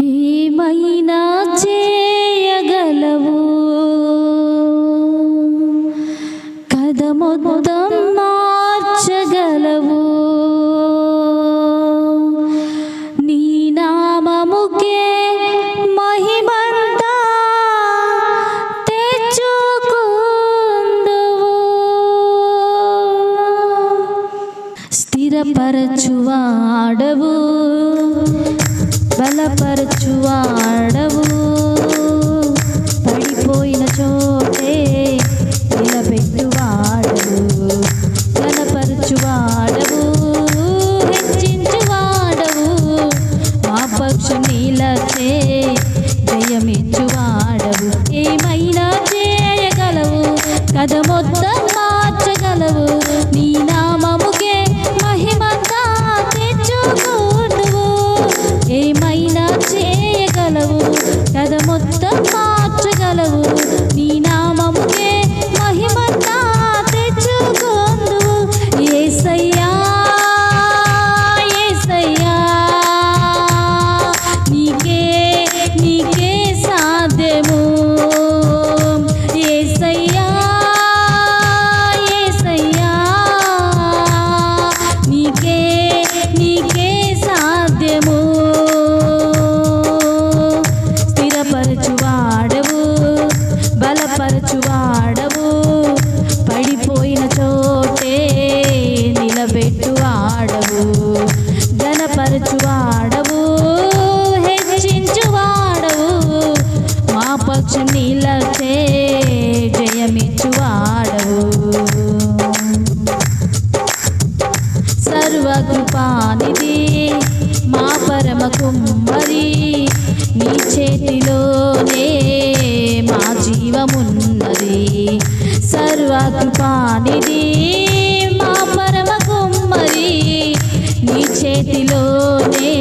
ఏమైనా చేయగలవు, కథ మొత్తం మార్చగలవు. నీ నామముకే మహిమంతా తెచ్చుకుందువు. స్థిరపరచువాడవు, బలపరచువాడవు, పడిపోయిన చోటే నిలబెట్టువాడవు. బలపరచువాడవు, హెచ్చించువాడవు, మా పక్షం నిలచే జయమిచ్చువాడవు. ఏమైనా చేయగలవు, కథ మొత్తం మార్చగలవు. నీ నామముకే మహిమంతా తెచ్చుకుందువు. ఏమైనా చేయగలవు, కథ మొత్తం మార్చగలవు. నీ నామముకే మహిమంతా తెచ్చుకుందువు. యేసయ్యా యేసయ్యా, నీకే నీకే సాధ్యము. యేసయ్యా యేసయ్యా, నీకే నీకే సాధ్యము. స్థిరపరచువాడవు, బలపరచువాడవు, పడిపోయిన చోటే నిలబెట్టువాడవు. ఘనపరచువాడవు, హెచ్చించువాడవు, మా పక్షం నిలచే జయమిచ్చువాడవు. సర్వకృపానిధి మా పరమ కుమ్మరి, నీ చేతిలోనే మా జీవమున్నది. సర్వకృపానిధి మా పరమ కుమ్మరి, నీ చేతిలోనే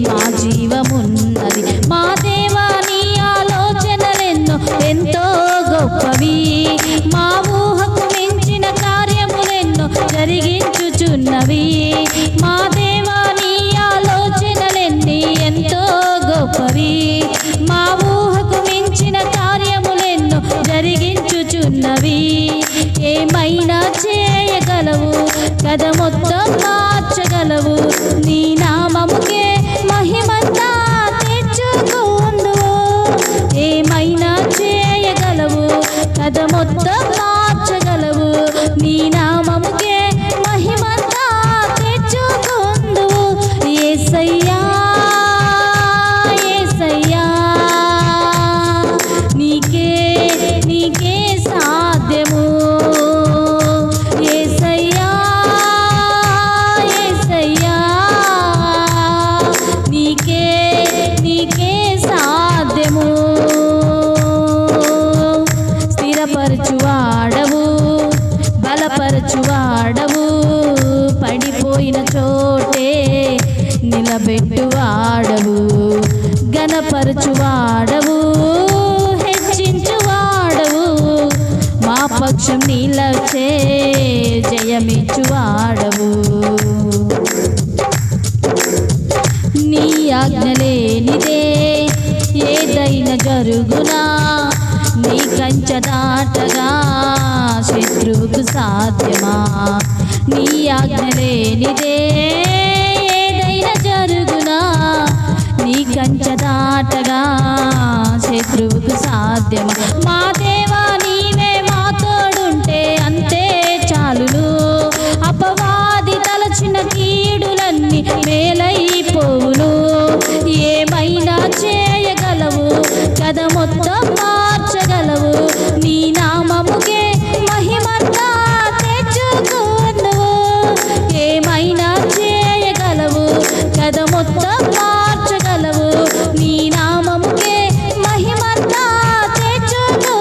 మా జీవమున్నది. మా దేవా, నీ ఆలోచనలెన్నో ఎంతో గొప్పవి, మా ఊహకు మించిన కార్యములెన్నో జరిగించుచున్నవి. మా దేవా, నీ ఆలోచనలెన్ని ఎంతో గొప్పవి, మా ఊహకు మించిన కార్యములెన్నో జరిగించుచున్నవి. ఏమైనా చేయగలవు, కథ మొత్తం మార్చగలవు. నీ నామముకే మహిమంతా తెచ్చుకుందువు. ఏమైనా చేయగలవు, కథ మొత్తం మార్చగలవు. నీ నామముకే మహిమంతా తెచ్చుకుందువు. యేసయ్యా యేసయ్యా, నీకే నీకే సాధ్యము. యేసయ్యా యేసయ్యా, నీకే నీకే సాధ్యము. స్థిరపరచువాడవు, బలపరచువాడవు, పడిపోయిన చోటే నిలబెట్టువాడవు. ఘనపరచువాడవు, హెచ్చించువాడవు, మా పక్షం నిలచే జయమిచ్చువాడవు. నీ ఆజ్ఞలేనిదే ఏదైనా జరుగునా, నీ కంచె దాటగా శత్రువుకు సాధ్యమా. నీ ఆజ్ఞలేనిదే ఏదైనా జరుగునా, నీ కంచె దాటగా శత్రువుకు సాధ్యమా. మా దేవా, నీవే మా తోడుంటే అంతే చాలును. అపవాది తలచిన కీడులన్నీ మేలైపోవును. ఏమైనా చేయగలవు, కథ మొత్తం మార్చగలవు. నీ నామముకే మహిమంతా తెచ్చుకుందువు. ఏమైనా చేయగలవు, కథ మొత్తం మార్చగలవు. నీ నామముకే మహిమంతా తెచ్చుకుందువు.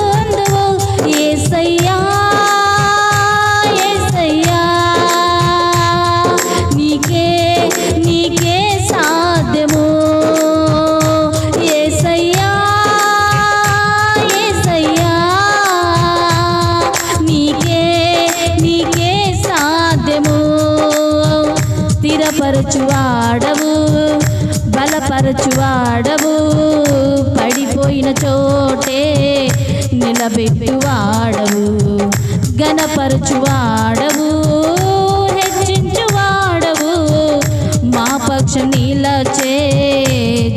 వాడవు, పడిపోయిన చోటే నిలబెట్టువాడవు, ఘనపరచువాడవు, హెచ్చించువాడవు, మా పక్షం నిలచే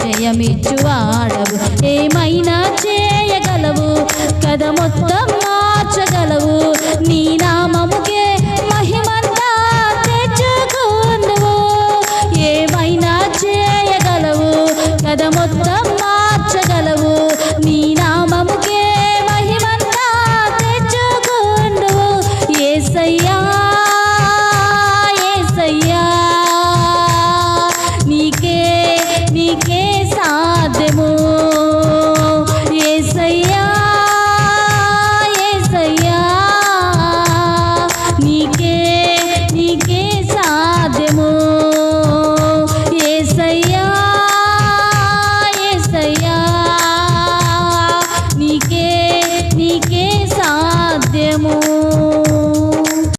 జయమిచ్చువాడవు. ఏమైనా చేయగలవు కథ మొత్తం